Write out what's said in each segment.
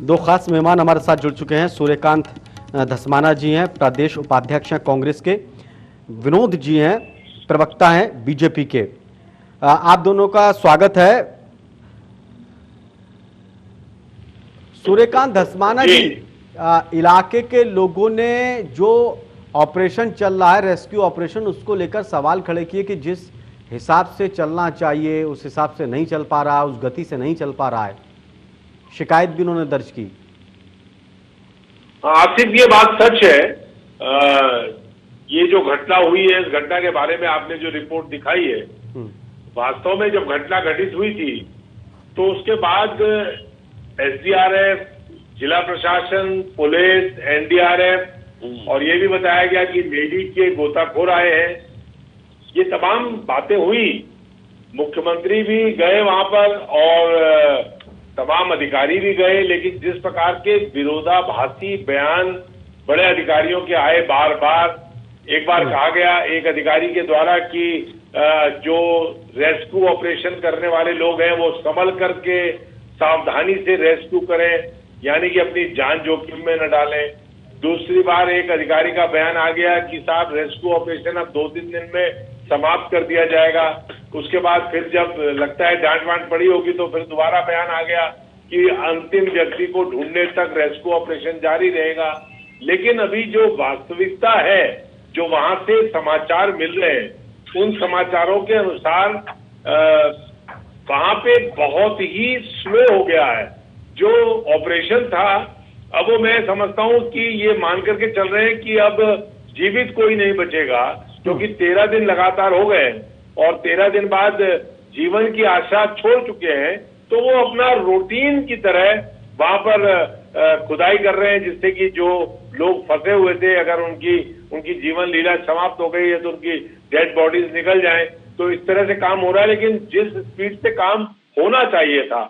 दो खास मेहमान हमारे साथ जुड़ चुके हैं। सूर्यकांत धस्माना जी हैं, प्रदेश उपाध्यक्ष हैं कांग्रेस के। विनोद जी हैं, प्रवक्ता हैं बीजेपी के। आप दोनों का स्वागत है। सूर्यकांत धस्माना जी, इलाके के लोगों ने जो ऑपरेशन चल रहा है, रेस्क्यू ऑपरेशन, उसको लेकर सवाल खड़े किए कि जिस हिसाब से चलना चाहिए उस हिसाब से नहीं चल पा रहा है, उस गति से नहीं चल पा रहा है। शिकायत भी उन्होंने दर्ज की। आसिफ, ये बात सच है। ये जो घटना हुई है, इस घटना के बारे में आपने जो रिपोर्ट दिखाई है, वास्तव में जब घटना घटित हुई थी तो उसके बाद एसडीआरएफ, जिला प्रशासन, पुलिस, एनडीआरएफ और ये भी बताया गया कि लेडी के गोताखोर आए हैं। ये तमाम बातें हुई। मुख्यमंत्री भी गए वहां पर और तमाम अधिकारी भी गए, लेकिन जिस प्रकार के विरोधाभासी बयान बड़े अधिकारियों के आए बार बार। एक बार कहा गया एक अधिकारी के द्वारा कि जो रेस्क्यू ऑपरेशन करने वाले लोग हैं वो संभल करके सावधानी से रेस्क्यू करें, यानी कि अपनी जान जोखिम में न डालें। दूसरी बार एक अधिकारी का बयान आ गया कि साहब रेस्क्यू ऑपरेशन अब 2-3 दिन में समाप्त कर दिया जाएगा। उसके बाद फिर जब लगता है डांट वांट पड़ी होगी तो फिर दोबारा बयान आ गया कि अंतिम व्यक्ति को ढूंढने तक रेस्क्यू ऑपरेशन जारी रहेगा। लेकिन अभी जो वास्तविकता है, जो वहां से समाचार मिल रहे हैं, उन समाचारों के अनुसार वहां पे बहुत ही स्लो हो गया है जो ऑपरेशन था। अब वो मैं समझता हूं कि ये मान करके चल रहे हैं कि अब जीवित कोई नहीं बचेगा, क्योंकि 13 दिन लगातार हो गए और 13 दिन बाद जीवन की आशा छोड़ चुके हैं। तो वो अपना रूटीन की तरह वहां पर खुदाई कर रहे हैं, जिससे कि जो लोग फंसे हुए थे, अगर उनकी जीवन लीला समाप्त हो गई है तो उनकी डेड बॉडीज निकल जाएं। तो इस तरह से काम हो रहा है। लेकिन जिस स्पीड से काम होना चाहिए था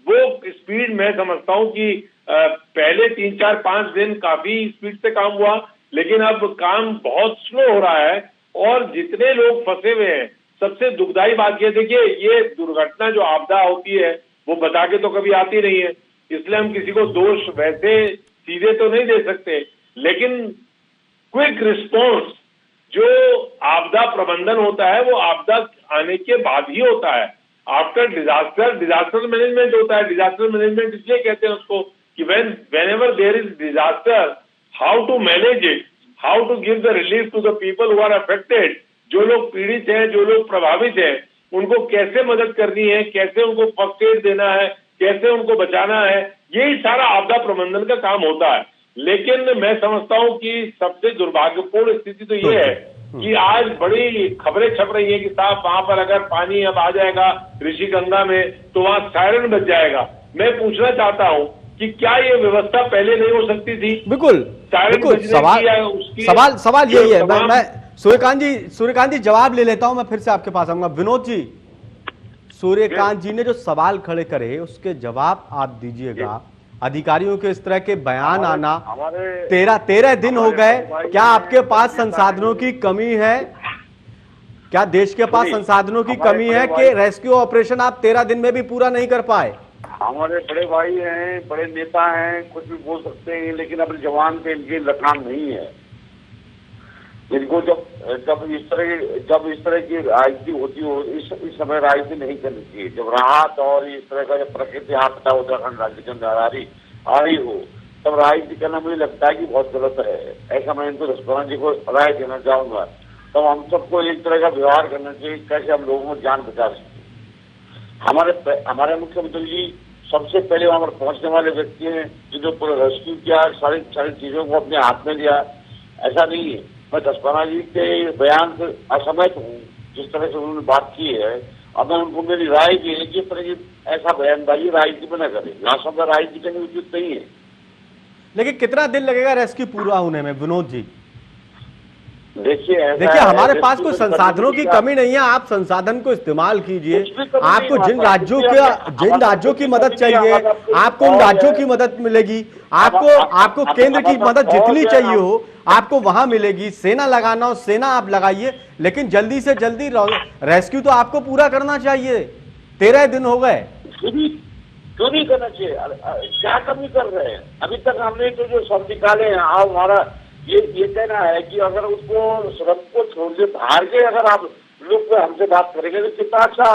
वो स्पीड मैं समझता हूं कि पहले 3-4-5 दिन काफी स्पीड से काम हुआ, लेकिन अब काम बहुत स्लो हो रहा है। और जितने लोग फंसे हुए हैं, सबसे दुखदाई बात ये, देखिए, ये दुर्घटना जो आपदा होती है वो बता के तो कभी आती नहीं है, इसलिए हम किसी को दोष वैसे सीधे तो नहीं दे सकते। लेकिन क्विक रिस्पॉन्स जो आपदा प्रबंधन होता है वो आपदा आने के बाद ही होता है। आफ्टर डिजास्टर मैनेजमेंट होता है। डिजास्टर मैनेजमेंट इसलिए कहते हैं उसको कि whenever there is disaster, how to manage it, how to give the relief to the people who are affected। जो लोग पीड़ित हैं, जो लोग प्रभावित हैं, उनको कैसे मदद करनी है, कैसे उनको फर्स्ट एड देना है, कैसे उनको बचाना है, यही सारा आपदा प्रबंधन का काम होता है। लेकिन मैं समझता हूं कि सबसे दुर्भाग्यपूर्ण स्थिति तो ये है कि आज बड़ी खबरें छप रही है कि साहब वहां पर अगर पानी अब आ जाएगा ऋषिगंगा में तो वहां सायरन बज जाएगा। मैं पूछना चाहता हूं कि क्या ये व्यवस्था पहले नहीं हो सकती थी? बिल्कुल, सवाल यही है। मैं सूर्यकांत जी जवाब ले लेता हूं, मैं फिर से आपके पास आऊंगा। विनोद जी, सूर्यकांत जी ने जो सवाल खड़े करे उसके जवाब आप दीजिएगा। अधिकारियों के इस तरह के बयान आना, 13 दिन हो गए, क्या आपके पास संसाधनों की कमी है? क्या देश के पास संसाधनों की कमी है कि रेस्क्यू ऑपरेशन आप 13 दिन में भी पूरा नहीं कर पाए? हमारे बड़े भाई हैं, बड़े नेता हैं, कुछ भी बोल सकते हैं, लेकिन अपने जवान पे इनकी लगाम नहीं है। इनको जब इस तरह की राजनीति होती हो, इस समय राजनीति नहीं करनी चाहिए। जब राहत और इस तरह का जब प्रकृति आपदा उत्तराखंड राज्य के अंदर आ रही हो, तब राजनीति करना मुझे लगता है कि बहुत गलत है। ऐसा मैं इनको धस्माना जी को राय देना चाहूंगा। तब हम सबको एक तरह का व्यवहार करना चाहिए, कैसे हम लोगों को जान बचा सकते। हमारे मुख्यमंत्री जी सबसे पहले वहां पर पहुंचने वाले व्यक्ति हैं, जिन्होंने पूरा रेस्क्यू किया, सारी चीजों को अपने हाथ में लिया। ऐसा नहीं है, मैं धस्माना जी के बयान से असहमत हूँ जिस तरह से उन्होंने बात की है। अब मैं उनको मेरी राय की है कि इस तरह की ऐसा बयानबाजी राजनीति में न करें। यहाँ सब राजनीति करनी उचित नहीं है। लेकिन कितना दिन लगेगा रेस्क्यू पूरा होने में विनोद जी? देखिए हमारे पास कोई संसाधनों की कमी नहीं है। आप संसाधन को इस्तेमाल कीजिए। आपको जिन राज्यों की मदद चाहिए, आपको उन राज्यों की मदद मिलेगी। आपको केंद्र की मदद जितनी चाहिए हो आपको वहां मिलेगी। सेना लगाना हो सेना आप लगाइए, लेकिन जल्दी से जल्दी रेस्क्यू तो आपको पूरा करना चाहिए। 13 दिन हो गए। क्यों नहीं करना चाहिए? क्या कमी कर रहे हैं? अभी तक हमने तो जो सब निकाले हैं, आप हमारा ये कहना है कि अगर उसको श्रम को छोड़ के बाहर के अगर आप लोग हमसे बात करेंगे तो कितना अच्छा।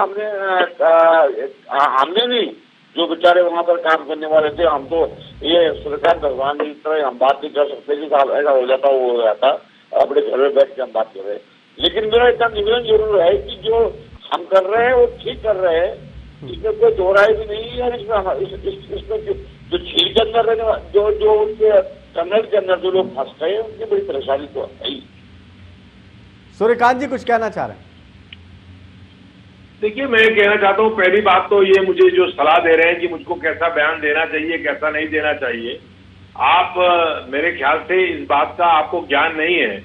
हमने नहीं, जो बेचारे वहां पर काम करने वाले थे, हम तो ये सरकार भगवान की तरह हम बात नहीं कर सकते कि साहब ऐसा हो जाता वो हो जाता, अपने घर में बैठ के हम बात कर रहे हैं। लेकिन मेरा इतना निवेदन जरूर है कि जो हम कर रहे हैं वो ठीक कर रहे हैं, इसमें कोई दो राय भी नहीं है। इसमें जो झील के अंदर जो उनके टनल के अंदर जो लोग फंस गए उनकी बड़ी परेशानी तो है ही। सूर्यकांत जी कुछ कहना चाह रहे हैं? देखिए, मैं कहना चाहता हूँ, पहली बात तो ये मुझे जो सलाह दे रहे हैं कि मुझको कैसा बयान देना चाहिए कैसा नहीं देना चाहिए, आप मेरे ख्याल से इस बात का आपको ज्ञान नहीं है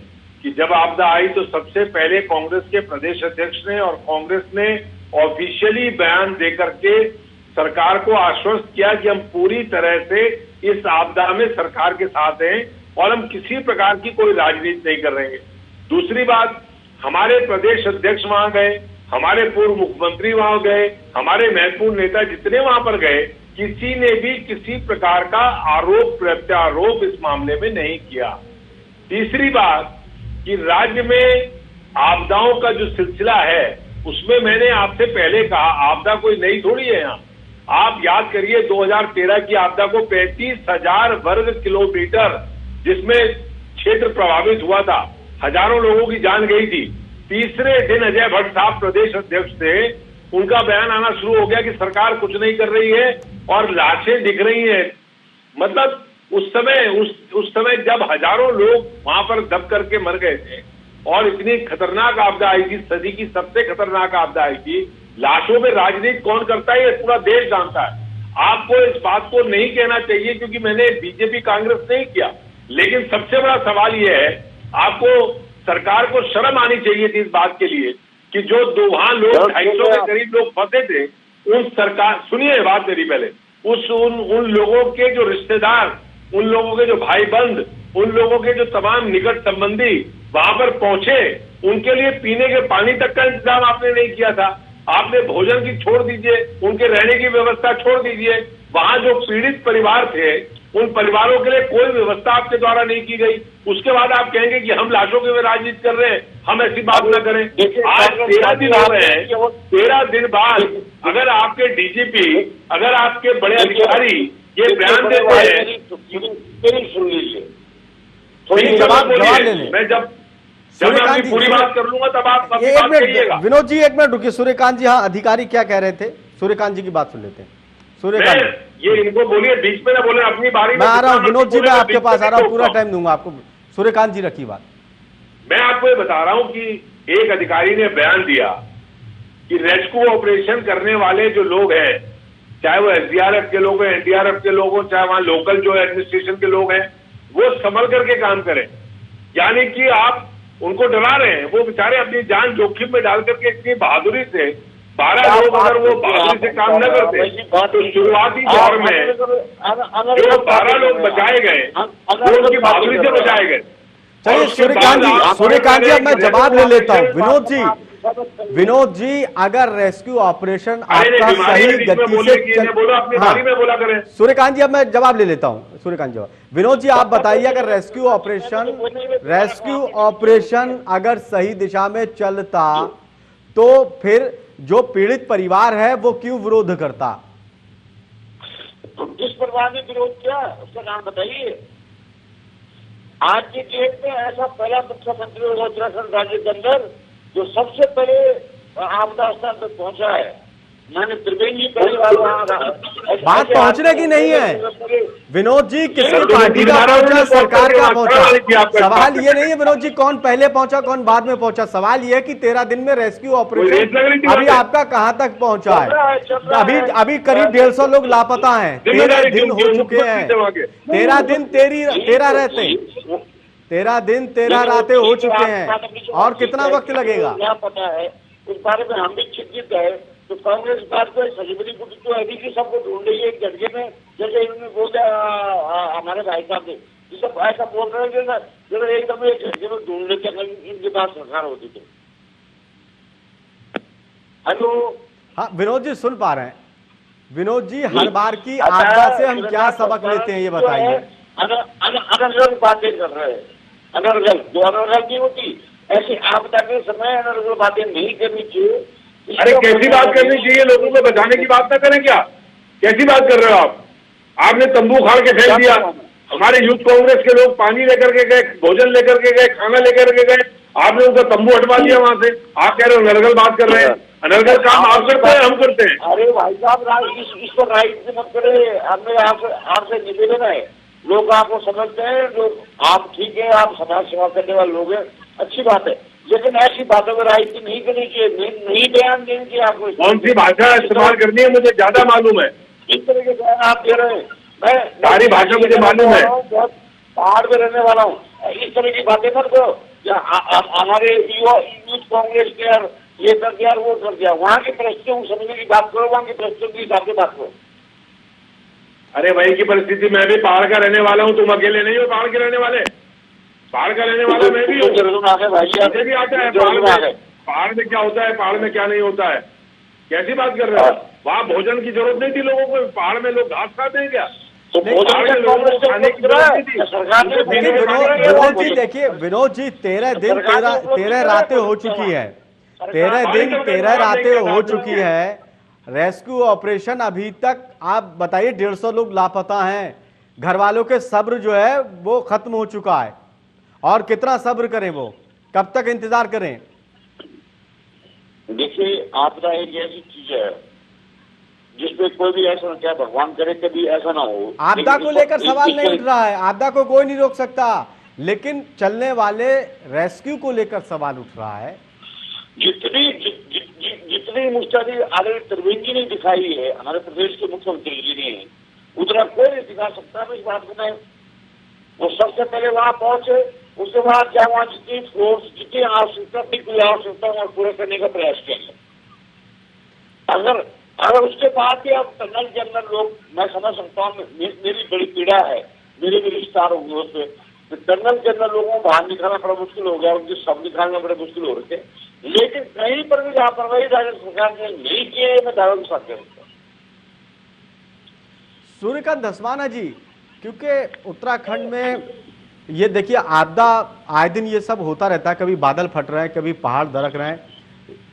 कि जब आपदा आई तो सबसे पहले कांग्रेस के प्रदेश अध्यक्ष ने और कांग्रेस ने ऑफिशियली बयान देकर के सरकार को आश्वस्त किया कि हम पूरी तरह से इस आपदा में सरकार के साथ हैं और हम किसी प्रकार की कोई राजनीति नहीं कर रहे हैं। दूसरी बात, हमारे प्रदेश अध्यक्ष वहां गए, हमारे पूर्व मुख्यमंत्री वहां गए, हमारे महत्वपूर्ण नेता जितने वहां पर गए, किसी ने भी किसी प्रकार का आरोप प्रत्यारोप इस मामले में नहीं किया। तीसरी बात कि राज्य में आपदाओं का जो सिलसिला है उसमें मैंने आपसे पहले कहा, आपदा कोई नई थोड़ी है। यहाँ आप याद करिए 2013 की आपदा को 35,000 वर्ग किलोमीटर जिसमें क्षेत्र प्रभावित हुआ था, हजारों लोगों की जान गई थी। तीसरे दिन अजय भट्ट साहब प्रदेश अध्यक्ष थे, उनका बयान आना शुरू हो गया कि सरकार कुछ नहीं कर रही है और लाशें दिख रही हैं। मतलब उस समय जब हजारों लोग वहां पर दब करके मर गए थे और इतनी खतरनाक आपदा आई थी, सदी की सबसे खतरनाक आपदा आई थी, लाशों में राजनीति कौन करता है ये पूरा देश जानता है। आपको इस बात को नहीं कहना चाहिए क्योंकि मैंने बीजेपी कांग्रेस नहीं किया, लेकिन सबसे बड़ा सवाल ये है, आपको सरकार को शर्म आनी चाहिए थी इस बात के लिए कि जो वहां लोग 250 के करीब लोग फंसे थे, उन सरकार, सुनिए बात मेरी पहले, उन लोगों के जो रिश्तेदार, उन लोगों के जो भाई बंद, उन लोगों के जो तमाम निकट संबंधी वहां पर पहुंचे, उनके लिए पीने के पानी तक का इंतजाम आपने नहीं किया था। आपने भोजन की छोड़ दीजिए, उनके रहने की व्यवस्था छोड़ दीजिए, वहां जो पीड़ित परिवार थे उन परिवारों के लिए कोई व्यवस्था आपके द्वारा नहीं की गई। उसके बाद आप कहेंगे कि हम लाशों के में राजनीति कर रहे हैं, हम ऐसी बात न करें। आज 13 दिन हो गए हैं, 13 दिन बाद अगर आपके डीजीपी, अगर आपके बड़े अधिकारी ये बयान देते हैं, सुन लीजिए, जवाब लेने, मैं जब अपनी पूरी बात कर लूंगा तब आप एक मिनट विनोद जी, एक मिनट रुकिए। सूर्यकांत जी, हाँ अधिकारी क्या कह रहे थे, सूर्यकांत जी की बात सुन लेते हैं। सूर्यकांत, ये इनको बोलिए, बीच में ना बोले, अपनी बारी मैं आ रहा हूँ। विनोद जी मैं आपके पास आ रहा हूँ, पूरा टाइम दूंगा आपको। सूर्यकांत जी रखिए बात। मैं आपको ये बता रहा हूं कि एक अधिकारी ने बयान दिया कि रेस्क्यू ऑपरेशन करने वाले जो लोग हैं, चाहे वो एसडीआरएफ के लोग हैं, एनडीआरएफ के लोग हो, चाहे वहां लोकल जो एडमिनिस्ट्रेशन के लोग हैं, वो संभल करके काम करें। यानी कि आप उनको डरा रहे हैं। वो बेचारे अपनी जान जोखिम में डाल करके इतनी बहादुरी से 12 लोग अगर वो बहादुरी से काम न करते तो शुरुआती दौर में जो 12 लोग बचाए गए वो उनकी बहादुरी से बचाए गए। चलिए सूर्यकांत जी अब मैं जवाब ले लेता हूँ। विनोद जी अगर रेस्क्यू ऑपरेशन आपका सही गति से सूर्यकांत जी अब मैं जवाब ले लेता हूँ। सूर्यकांत जवाब, विनोद जी आप बताइए, अगर रेस्क्यू ऑपरेशन अगर सही दिशा में चलता तो फिर जो पीड़ित परिवार है वो क्यों विरोध करता? तो किस परिवार ने विरोध किया उसका नाम बताइए। आज की डेट में ऐसा पहला मुख्यमंत्री होगा उत्तराखंड राज्य के अंदर जो सबसे पहले आपदा स्थल तक पहुंचा है। मैंने त्रिवेणी जी पहली बार बात पहुंचने की नहीं है विनोद जी, किसी पार्टी का पहुंचा, सरकार का पहुंचा। सवाल ये नहीं है विनोद जी कौन पहले पहुंचा कौन बाद में पहुंचा, सवाल ये है कि 13 दिन में रेस्क्यू ऑपरेशन अभी आपका कहां तक पहुंचा है? अभी करीब 150 लोग लापता हैं, 13 दिन हो चुके हैं। 13 दिन 13 रहते, 13 दिन 13 रातें हो चुके हैं, और कितना वक्त लगेगा? क्या पता है उस बारे में, हम भी चिंतित है। तो कांग्रेस बात को सजीवनी गुट तो अभी की सबको ढूंढ रही है एक झटके में, जैसे इन्होंने बोला हमारे भाई साहब ने सब ऐसा बोल रहे हैं जब एकदम एक झटके में ढूंढ लेते इनके पास सरकार होती थी। हेलो, हाँ विनोद जी सुन पा रहे हैं? विनोद जी, हर बार की आपदा से हम क्या सबक लेते हैं ये बताइए। अनर्गल बातें कर रहे हैं, अनर्गल जो अनर्गल की होती, ऐसी आपदा के समय अनर्गल बातें नहीं करनी चाहिए। अरे कैसी बात करनी चाहिए, लोगों को बचाने की बात ना करें क्या? कैसी बात कर रहे हो आप? आपने तंबू खाड़ के फेंक दिया, हमारे यूथ कांग्रेस के लोग पानी लेकर के गए, भोजन लेकर के गए, खाना लेकर के गए, आपने उनका तंबू हटवा दिया वहां से। आप कह रहे हो अनर्गल बात कर रहे हैं? अनर्गल काम आप करते हैं, हम करते हैं? अरे भाई साहब, इस पर राइट मत करे। हमें आपसे निवेदन है, लोग आपको समझते हैं, लोग आप ठीक है, आप समाज सेवा करने वाले लोग हैं, अच्छी बात है, लेकिन ऐसी बातों में राइट नहीं करनी चाहिए, नहीं बयान देनी चाहिए आपको। कौन सी भाषा इस्तेमाल करनी है मुझे ज्यादा मालूम है। इस तरह के बयान आप दे रहे हैं, मैं सारी भाषा मुझे मालूम है, बहुत पहाड़ में रहने वाला हूँ, इस तरह की बातें मत करो। हमारे यूथ कांग्रेस के यार ये कर दिया वो कर दिया, वहाँ की परिस्थितियों को समझने की बात करो, वहाँ की परिस्थितियों के हिसाब से बात करो। अरे वही की परिस्थिति, मैं भी पहाड़ का रहने वाला हूँ, तुम अकेले नहीं हो पहाड़ के रहने वाले। पहाड़ का रहने वाला मैं भी हूँ, मुझे भी आता है पहाड़ में क्या होता है, पहाड़ में क्या नहीं होता है। कैसी बात कर रहे हो? वहाँ भोजन की जरूरत नहीं थी लोगों को, पहाड़ में लोग घास खाते हैं क्या? तो विनोद जी देखिए, विनोद जी 13 रातें हो चुकी है, 13 दिन 13 रातें हो चुकी है। रेस्क्यू ऑपरेशन अभी तक आप बताइए 150 लोग लापता हैं, घर वालों के सब्र जो है वो खत्म हो चुका है, और कितना सब्र करें, वो कब तक इंतजार करें? देखिए, आपदा एक ऐसी चीज है जिसपे कोई भी ऐसा क्या भगवान करे कभी ऐसा ना हो। आपदा को लेकर सवाल नहीं उठ रहा है, आपदा को कोई नहीं रोक सकता, लेकिन चलने वाले रेस्क्यू को लेकर सवाल उठ रहा है। जितनी मुस्तैदी आदरणीय त्रिवेदी जी ने दिखाई है, हमारे प्रदेश के मुख्यमंत्री जी ने, उतना कोई नहीं दिखा सकता। मैं इस बात को नहीं, वो सबसे पहले वहां पहुंचे, उसके बाद क्या वहां जितनी फोर्स, जितनी आवश्यकता थी, कोई आवश्यकता वहां पूरा करने का प्रयास किया। अगर उसके बाद भी अब टनल के अंदर लोग, मैं समझ सकता हूँ, मेरी बड़ी पीड़ा है, मेरे भी रिश्तेदार होंगे उसमें, तो टनल के अंदर लोगों को बाहर निकालना बड़ा मुश्किल हो गया, उनके सब निकालना बड़े मुश्किल हो रहे थे, लेकिन कहीं पर भी लापरवाही राज्य सरकार ने नहीं किए, मैं दावा के साथ करूंगा। सूर्यकांत धस्माना जी, क्योंकि उत्तराखंड में ये देखिए आपदा आए दिन ये सब होता रहता है, कभी बादल फट रहे हैं, कभी पहाड़ दरक रहे हैं,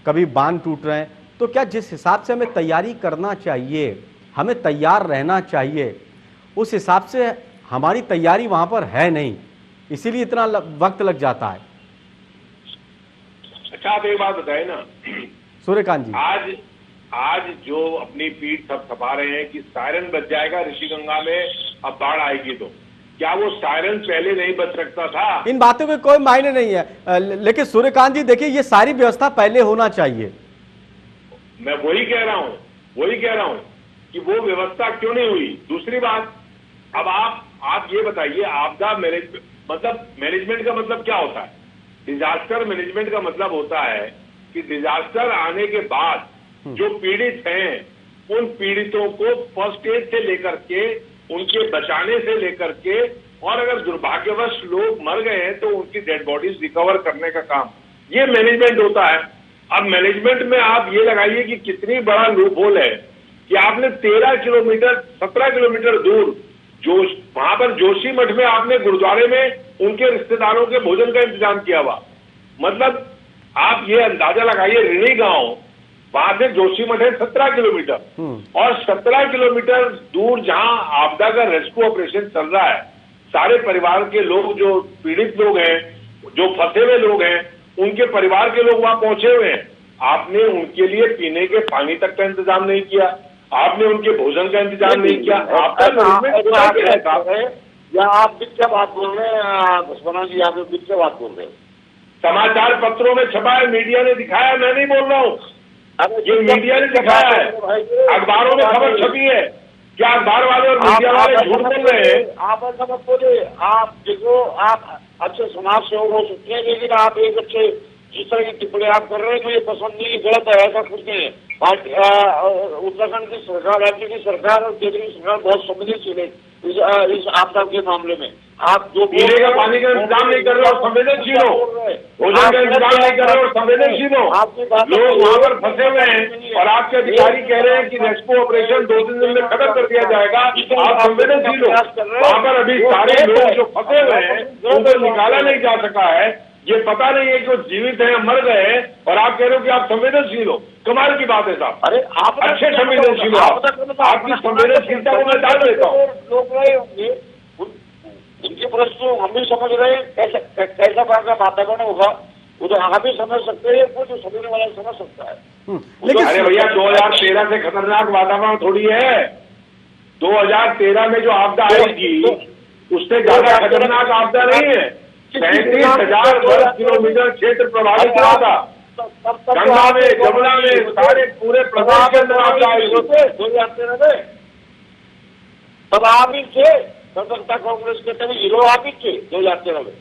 कभी बांध टूट रहे हैं, तो क्या जिस हिसाब से हमें तैयारी करना चाहिए, हमें तैयार रहना चाहिए, उस हिसाब से हमारी तैयारी वहां पर है नहीं, इसीलिए इतना वक्त लग जाता है। अच्छा, आप एक बात बताए ना सूर्यकांत जी, आज जो अपनी पीठ थपथपा रहे हैं कि सायरन बज जाएगा ऋषिगंगा में अब बाढ़ आएगी, तो क्या वो सायरन पहले नहीं बज सकता था? इन बातों के कोई मायने नहीं है, लेकिन सूर्यकांत जी देखिए, ये सारी व्यवस्था पहले होना चाहिए। मैं वही कह रहा हूं कि वो व्यवस्था क्यों नहीं हुई। दूसरी बात, अब आप ये बताइए, आपदा मैनेजमेंट का मतलब क्या होता है? डिजास्टर मैनेजमेंट का मतलब होता है कि डिजास्टर आने के बाद जो पीड़ित हैं, उन पीड़ितों को फर्स्ट एड से लेकर के, उनके बचाने से लेकर के, और अगर दुर्भाग्यवश लोग मर गए हैं तो उनकी डेड बॉडीज रिकवर करने का काम, ये मैनेजमेंट होता है। अब मैनेजमेंट में आप ये लगाइए कि कितनी बड़ा लूप होल है कि आपने 17 किलोमीटर दूर वहां पर जोशी मठ में आपने गुरुद्वारे में उनके रिश्तेदारों के भोजन का इंतजाम किया हुआ। मतलब आप ये अंदाजा लगाइए, ऋणी गांव वहां से जोशी मठ है 17 किलोमीटर, और 17 किलोमीटर दूर जहां आपदा का रेस्क्यू ऑपरेशन चल रहा है, सारे परिवार के लोग, जो पीड़ित लोग हैं, जो फंसे हुए लोग हैं, उनके परिवार के लोग वहां पहुंचे हुए हैं। आपने उनके लिए पीने के पानी तक का इंतजाम नहीं किया, आपने उनके भोजन का इंतजाम नहीं किया। आपका या आप क्या बात बोल रहे हैं धस्माना जी, आप क्या बात बोल रहे हैं? समाचार पत्रों में छपा है, मीडिया ने दिखाया, मैं नहीं बोल रहा हूँ, ये मीडिया ने दिखाया है, अखबारों में खबर छपी है। क्या अखबार वाले और मीडिया वाले झूठ बोल रहे हैं? आप ऐसा मत बोले। आप देखो, आप अच्छे समाज सेवक हो सकते हैं, लेकिन आप एक अच्छे जिस तरह की टिप्पणी आप कर रहे हैं, मुझे पसंद नहीं, गलत है, ऐसा कुछ नहीं है। उत्तराखंड की सरकार, राज्य की सरकार और केंद्र की सरकार बहुत संवेदनशील है इस आपदा के मामले में। आप जो पीने का पानी का इंतजाम नहीं कर रहे और संवेदनशील हो, भोजन का इंतजाम नहीं कर रहे और संवेदनशील हो, लोग वहां पर फंसे हुए हैं और आपके अधिकारी कह रहे हैं कि रेस्क्यू ऑपरेशन 2-3 दिन में खत्म कर दिया जाएगा, आप संवेदनशील हो। वहां पर अभी सारे लोग जो फंसे हुए हैं उनको निकाला नहीं जा सका है, ये पता नहीं है कि वो जीवित है या मर गए हैं, और आप कह रहे हो कि आप संवेदनशील हो। कमाल की बात है साहब। अरे आप अच्छे संवेदनशील हो, आपकी संवेदनशीलता को मैं डाल देता हूँ। लोग रहे होंगे उनके प्रश्न हम भी समझ रहे हैं, कैसा प्रकार का वातावरण होगा वो तो आप भी समझ सकते हैं, वो जो समझने वाला समझ सकता है। लेकिन अरे भैया 2013 से खतरनाक वातावरण थोड़ी है। 2013 में जो आपदा आई थी उससे ज्यादा खतरनाक आपदा नहीं है। 37,000 वर्ग किलोमीटर क्षेत्र प्रभावित हुआ था। गंगा में, जमुना में, सारे पूरे प्रदेश के अंदर आपदा आई थी 2013 में। तब आप ही थे, स्वतंत्रता कांग्रेस के तभी हीरो आप ही थे 2013 में।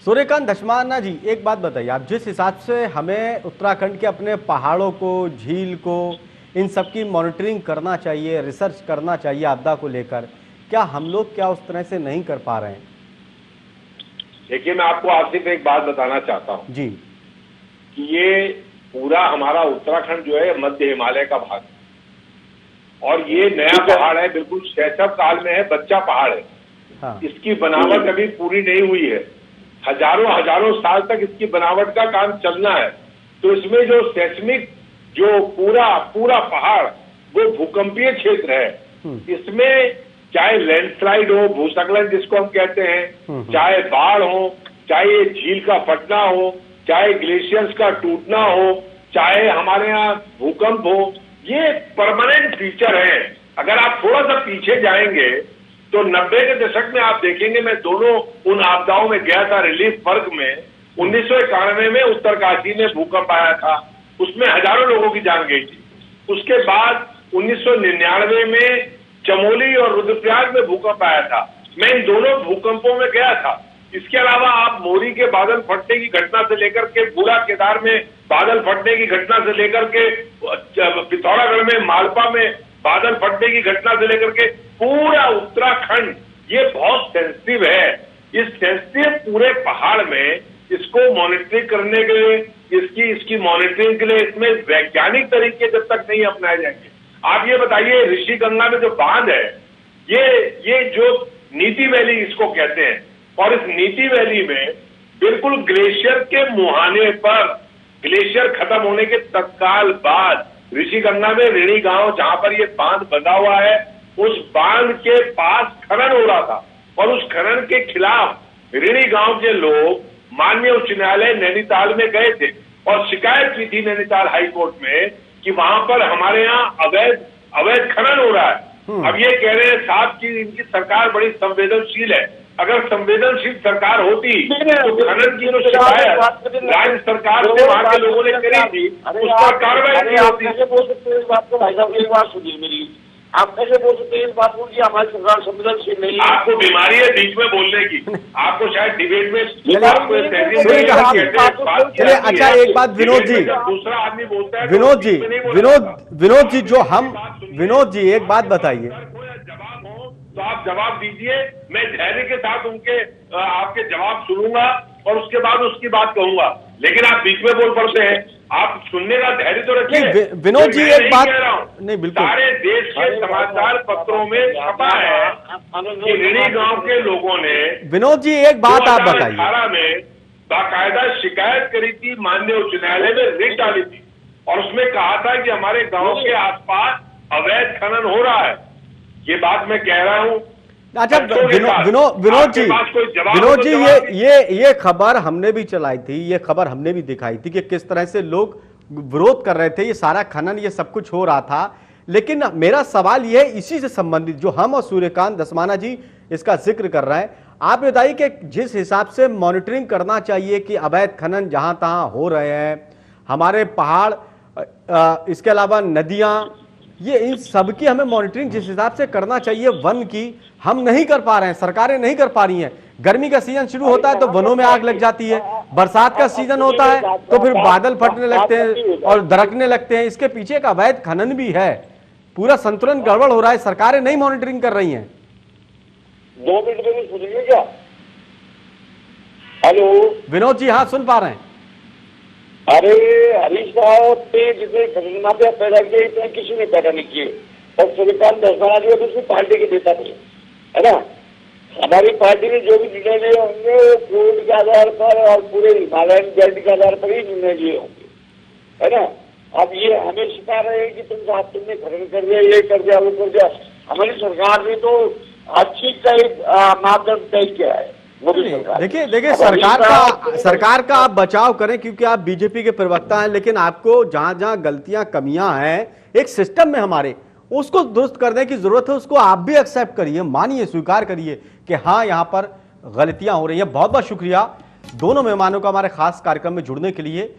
सूर्यकांत धस्माना जी, एक बात बताइए, आप जिस हिसाब से हमें उत्तराखंड के अपने पहाड़ों को, झील को, इन सब की मॉनिटरिंग करना चाहिए, रिसर्च करना चाहिए आपदा को लेकर, क्या हम लोग क्या उस तरह से नहीं कर पा रहे हैं? देखिए, मैं आपको आसिफ एक बात बताना चाहता हूं जी, कि ये पूरा हमारा उत्तराखंड जो है मध्य हिमालय का भाग है और ये नया पहाड़ है, बिल्कुल शैशव काल में है, बच्चा पहाड़ है। हाँ। इसकी बनावट अभी पूरी नहीं हुई है, हजारों साल तक इसकी बनावट का काम चलना है। तो इसमें जो सेस्मिक जो पूरा पहाड़ वो भूकंपीय क्षेत्र है, इसमें चाहे लैंडस्लाइड हो, भूस्खलन जिसको हम कहते हैं, चाहे बाढ़ हो, चाहे ये झील का फटना हो, चाहे ग्लेशियर्स का टूटना हो, चाहे हमारे यहाँ भूकंप हो, ये परमानेंट फीचर है। अगर आप थोड़ा सा पीछे जाएंगे तो 90 के दशक में आप देखेंगे, मैं दोनों उन आपदाओं में गया था रिलीफ वर्क में। 1991 में उत्तरकाशी में भूकंप आया था, उसमें हजारों लोगों की जान गई थी। उसके बाद 1999 में चमोली और रुद्रप्रयाग में भूकंप आया था, मैं इन दोनों भूकंपों में गया था। इसके अलावा आप मोरी के बादल फटने की घटना से लेकर के बूढ़ा केदार में बादल फटने की घटना से लेकर के पिथौरागढ़ में मालपा में बादल फटने की घटना से लेकर के पूरा उत्तराखंड ये बहुत सेंसिटिव है। इस सेंसिटिव पूरे पहाड़ में इसको मॉनिटरिंग करने के लिए, इसकी मॉनिटरिंग के लिए इसमें वैज्ञानिक तरीके जब तक नहीं अपनाए जाएंगे। आप ये बताइए, ऋषि गंगा में जो बांध है, ये जो नीति वैली इसको कहते हैं, और इस नीति वैली में बिल्कुल ग्लेशियर के मुहाने पर, ग्लेशियर खत्म होने के तत्काल बाद ऋषि गंगा में ऋणी गांव जहां पर ये बांध बंधा हुआ है, उस बांध के पास खनन हो रहा था और उस खनन के खिलाफ ऋणी गांव के लोग माननीय उच्च न्यायालय नैनीताल में गए थे और शिकायत की थी नैनीताल हाई कोर्ट में कि वहां पर हमारे यहाँ अवैध खनन हो रहा है। अब ये कह रहे हैं साहब कि इनकी सरकार बड़ी संवेदनशील है। अगर संवेदनशील सरकार होती तो खनन की जो शिकायत राज्य सरकार से वहां के लोगों ने करी थी उस पर कार्रवाई की होती। कैसे बोल सकते हैं इस बात को? भाई साहब एक बात सुनिए मेरी, आप कैसे बोल सकते हैं इस बात को कि हमारी सरकार संवेदनशील नहीं है? आपको बीमारी है बीच में बोलने की, आपको शायद डिबेट में चलिए अच्छा, एक बात विनोद जी, दूसरा आदमी बोलता है, विनोद जी जो हम, विनोद जी एक बात बताइए, जवाब हो तो आप जवाब दीजिए, मैं धैर्य के साथ आपके जवाब सुनूंगा और उसके बाद उसकी बात कहूंगा, लेकिन आप बीच में बोल पड़ते हैं। आप सुनने का धैर्य तो रखिए। विनोद जी एक बात नहीं, बिल्कुल सारे देश के समाचार पत्रों में छपा है कि ऋणी गांव के लोगों ने, विनोद जी एक बात आप बताइए, 2018 में बाकायदा शिकायत करी थी, माननीय उच्च न्यायालय में रिट डाली थी और उसमें कहा था कि हमारे गांव के आसपास अवैध खनन हो रहा है। ये बात मैं कह रहा हूं। अच्छा विनोद जी, ये खबर हमने भी चलाई थी, ये खबर हमने भी दिखाई थी कि किस तरह से लोग विरोध कर रहे थे, ये सारा खनन ये सब कुछ हो रहा था। लेकिन मेरा सवाल ये है इसी से संबंधित जो हम और सूर्यकांत धस्माना जी इसका जिक्र कर रहे हैं, आप बताइए कि जिस हिसाब से मॉनिटरिंग करना चाहिए कि अवैध खनन जहां तहां हो रहे हैं, हमारे पहाड़, इसके अलावा नदियां, ये इन सबकी हमें मॉनिटरिंग जिस हिसाब से करना चाहिए वन की, हम नहीं कर पा रहे हैं, सरकारें नहीं कर पा रही हैं। गर्मी का सीजन शुरू होता है तो वनों में आग लग जाती है, बरसात का सीजन होता है तो फिर बादल फटने लगते हैं और दरकने लगते हैं। इसके पीछे का अवैध खनन भी है, पूरा संतुलन गड़बड़ हो रहा है, सरकारें नहीं मॉनिटरिंग कर रही हैं। 2 मिनट में सुनिए क्या? हेलो विनोद जी, हाँ सुन पा रहे हैं। अरे हरीश साहब ने जितने खतरनाक पैदा किए इतने किसी ने पैदा नहीं किए। और सूर्यकांत दसवाना जो दूसरी पार्टी के नेता थे, है ना। हमारी पार्टी ने जो भी निर्णय लिए होंगे वो कोर्ट के आधार पर और पूरे हिमालयन बेल्ट के आधार पर ही निर्णय लिए होंगे, है ना। अब ये हमें सिखा रहे हैं कि तुमने खनन कर दिया, ये कर दिया, वो कर दिया। हमारी सरकार ने तो अच्छी कई मापदंड तय किया है। देखिए सरकार का आप बचाव करें क्योंकि आप बीजेपी के प्रवक्ता हैं, लेकिन आपको जहां जहां गलतियां कमियां हैं एक सिस्टम में हमारे, उसको दुरुस्त करने की जरूरत है। उसको आप भी एक्सेप्ट करिए, मानिए, स्वीकार करिए कि हाँ यहां पर गलतियां हो रही हैं। बहुत बहुत शुक्रिया दोनों मेहमानों का हमारे खास कार्यक्रम में जुड़ने के लिए।